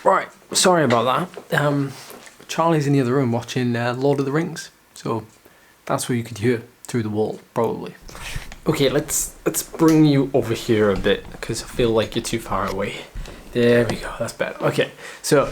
Right, sorry about that. Charlie's in the other room watching Lord of the Rings, so that's what you could hear through the wall, probably. Okay, let's bring you over here a bit, because I feel like you're too far away. There we go, that's better. Okay, so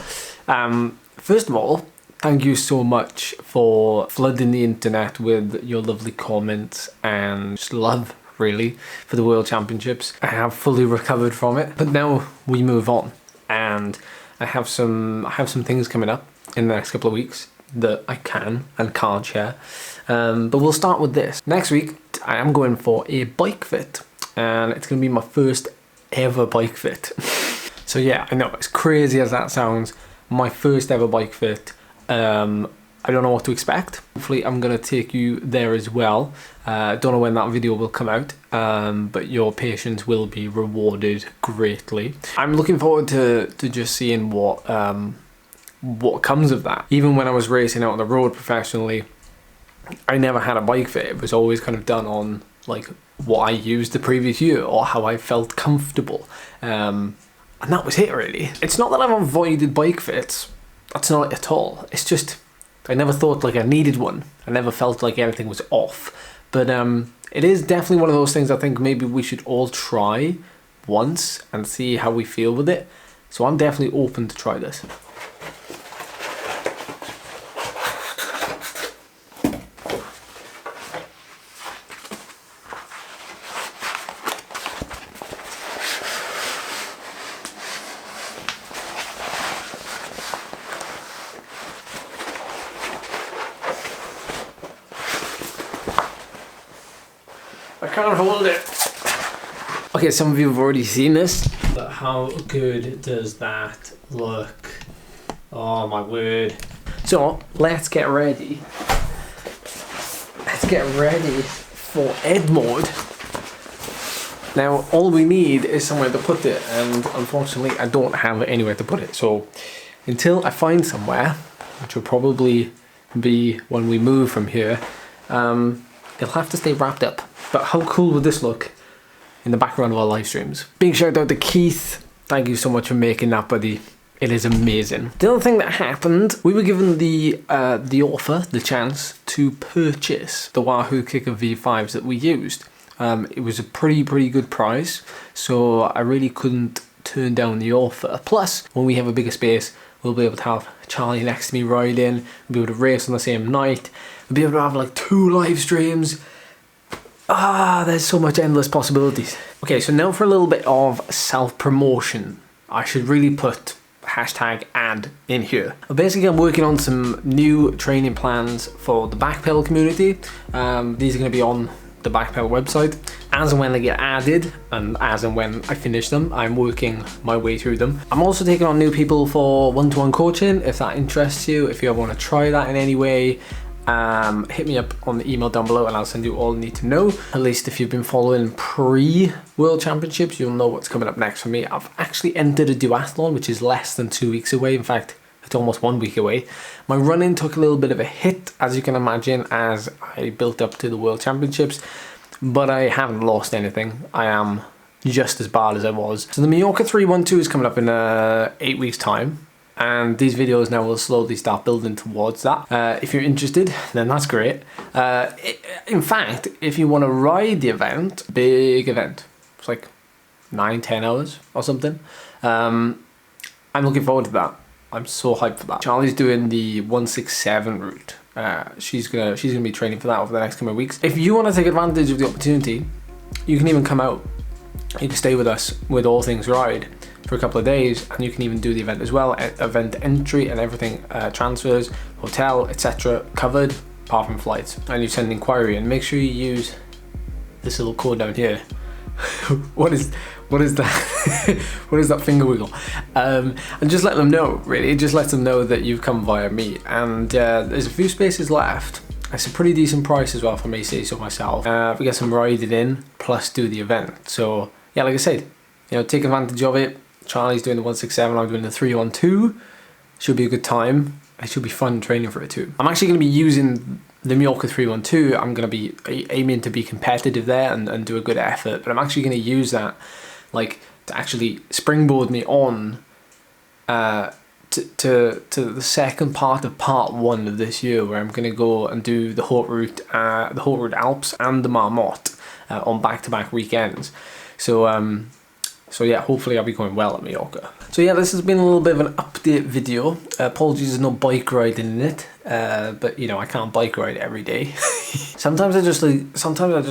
first of all, thank you so much for flooding the internet with your lovely comments and just love, really, for the World Championships. I have fully recovered from it, but now we move on, and I have some things coming up in the next couple of weeks that I can and can't share. But we'll start with this. Next week, I am going for a bike fit, and it's going to be my first ever bike fit. So yeah, I know, as crazy as that sounds, my first ever bike fit. I don't know what to expect. Hopefully I'm going to take you there as well. Don't know when that video will come out, but your patience will be rewarded greatly. I'm looking forward to just seeing what comes of that. Even when I was racing out on the road professionally, I never had a bike fit. It was always kind of done on like what I used the previous year or how I felt comfortable. And that was it, really. It's not that I've avoided bike fits. That's not it at all. It's just I never thought like I needed one. I never felt like anything was off. But it is definitely one of those things I think maybe we should all try once and see how we feel with it. So I'm definitely open to try this. I can't hold it. Okay, some of you have already seen this, but how good does that look? Oh my word. So let's get ready. Let's get ready for Ed mode. Now all we need is somewhere to put it, and unfortunately I don't have anywhere to put it. So until I find somewhere, which will probably be when we move from here, it'll have to stay wrapped up. But how cool would this look in the background of our live streams? Big shout out to Keith. Thank you so much for making that, buddy. It is amazing. The other thing that happened, we were given the offer, the chance to purchase the Wahoo Kicker V5s that we used. It was a pretty good price, so I really couldn't turn down the offer. Plus, when we have a bigger space, we'll be able to have Charlie next to me riding, we'll be able to race on the same night, we'll be able to have like 2 live streams. There's so much endless possibilities. Okay, so now for a little bit of self-promotion. I should really put #ad in here. Basically, I'm working on some new training plans for the backpedal community. These are going to be on the backpedal website. As and when they get added, and as and when I finish them, I'm working my way through them. I'm also taking on new people for one-to-one coaching, if that interests you, if you ever want to try that in any way. Hit me up on the email down below and I'll send you all you need to know. At least if you've been following pre-World Championships, you'll know what's coming up next for me. I've actually entered a duathlon, which is less than 2 weeks away. In fact, it's almost 1 week away. My running took a little bit of a hit, as you can imagine, as I built up to the World Championships, but I haven't lost anything. I am just as bad as I was. So the Mallorca 312 is coming up in 8 weeks time. And these videos now will slowly start building towards that. If you're interested, then that's great. In fact, if you want to ride the event, big event, it's like 9-10 hours or something. I'm looking forward to that. I'm so hyped for that. Charlie's doing the 167 route. She's gonna be training for that over the next couple of weeks. If you want to take advantage of the opportunity, you can even come out. You can stay with us with All Things Ride for a couple of days, and you can even do the event as well. Event entry and everything, transfers, hotel, etc. covered, apart from flights. And you send an inquiry, and make sure you use this little code down here. What is that? What is that finger wiggle? And just let them know, really. Just let them know that you've come via me. And there's a few spaces left. It's a pretty decent price as well for me, say so myself. We get some riding in, plus do the event. So yeah, like I said, you know, take advantage of it. Charlie's doing the 167, I'm doing the 312. Should be a good time. It should be fun training for it too. I'm actually going to be using the Mallorca 312. I'm going to be aiming to be competitive there and do a good effort, but I'm actually going to use that like to actually springboard me on to the second part of part 1 of this year, where I'm gonna go and do the Haute Route Alps and the Marmotte on back-to-back weekends. So yeah, hopefully I'll be going well at Mallorca. So yeah, this has been a little bit of an update video. Apologies there's no bike riding in it, but you know, I can't bike ride every day. Sometimes I just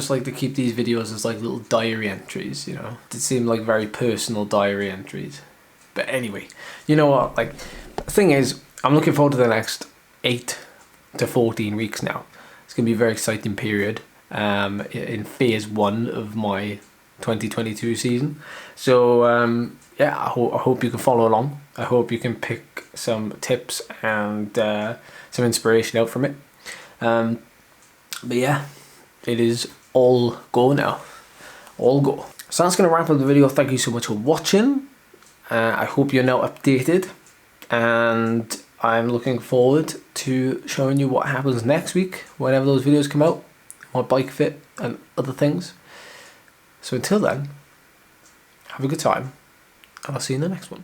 like to keep these videos as like little diary entries, you know. They seem like very personal diary entries. But anyway, you know what, like, the thing is, I'm looking forward to the next 8 to 14 weeks now. It's gonna be a very exciting period in phase 1 of my 2022 season. So yeah, I hope you can follow along. I hope you can pick some tips and some inspiration out from it. But yeah, it is all go now. All go. So that's going to wrap up the video. Thank you so much for watching. I hope you're now updated, and I'm looking forward to showing you what happens next week whenever those videos come out, my bike fit and other things. So until then, have a good time, and I'll see you in the next one.